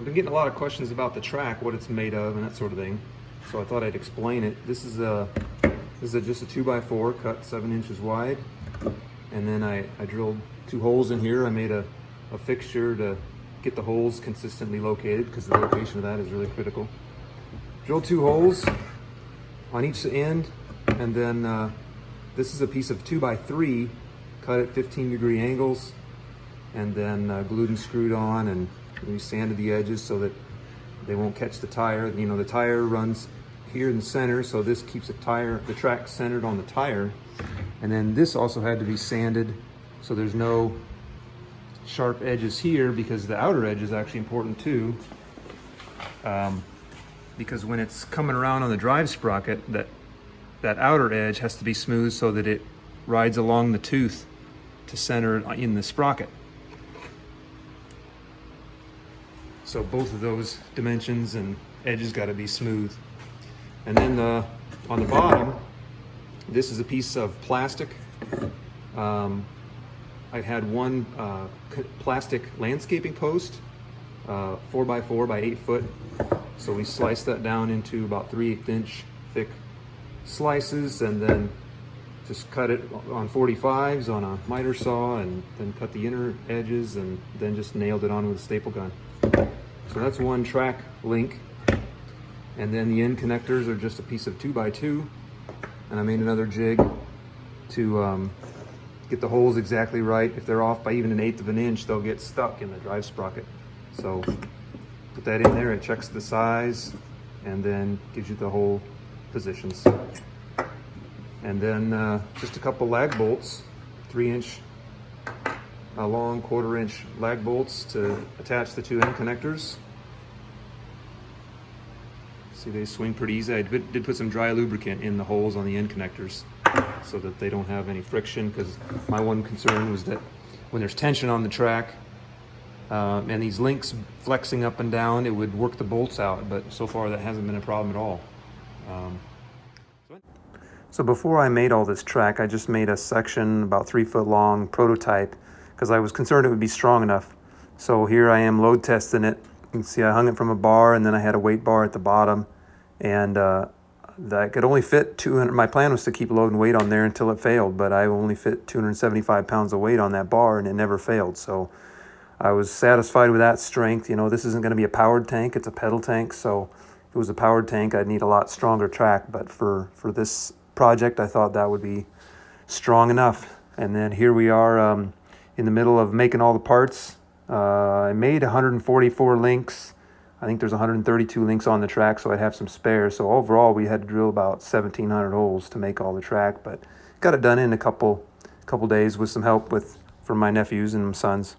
I've been getting a lot of questions about the track, what it's made of and that sort of thing. So I thought I'd explain it. This is just a 2x4 cut 7 inches wide. And then I drilled 2 holes in here. I made a fixture to get the holes consistently located because the location of that is really critical. Drilled 2 holes on each end, and then this is a piece of 2x3 cut at 15-degree angles, and then glued and screwed on, and we sanded the edges so that they won't catch the tire. You know, the tire runs here in the center, so this keeps the track centered on the tire. And then this also had to be sanded so there's no sharp edges here, because the outer edge is actually important too. Because when it's coming around on the drive sprocket, that outer edge has to be smooth so that it rides along the tooth to center in the sprocket. So both of those dimensions and edges got to be smooth. And then on the bottom, this is a piece of plastic. I had one plastic landscaping post, 4x4 by 8 foot. So we sliced that down into about 3/8 inch thick slices, and then just cut it on 45s on a miter saw, and then cut the inner edges, and then just nailed it on with a staple gun. So that's one track link. And then the end connectors are just a piece of 2x2, and I made another jig to get the holes exactly right. If they're off by even 1/8 of an inch, they'll get stuck in the drive sprocket. So put that in there, it checks the size, and then gives you the hole positions. And then just a couple lag bolts, 3-inch long 1/4 inch lag bolts to attach the 2 end connectors. See, they swing pretty easy. I did put some dry lubricant in the holes on the end connectors so that they don't have any friction, because my one concern was that when there's tension on the track and these links flexing up and down, it would work the bolts out, but so far that hasn't been a problem at all. So before I made all this track, I just made a section about 3 foot long prototype, because I was concerned it would be strong enough. So here I am load testing it. You can see I hung it from a bar, and then I had a weight bar at the bottom, and that could only fit 200. My plan was to keep loading weight on there until it failed, but I only fit 275 pounds of weight on that bar, and it never failed. So I was satisfied with that strength. You know, this isn't going to be a powered tank, it's a pedal tank. So if it was a powered tank, I'd need a lot stronger track, but for this project, I thought that would be strong enough. And then here we are in the middle of making all the parts. I made 144 links. I think there's 132 links on the track, so I'd have some spares. So overall, we had to drill about 1,700 holes to make all the track, but got it done in a couple days with some help from my nephews and sons.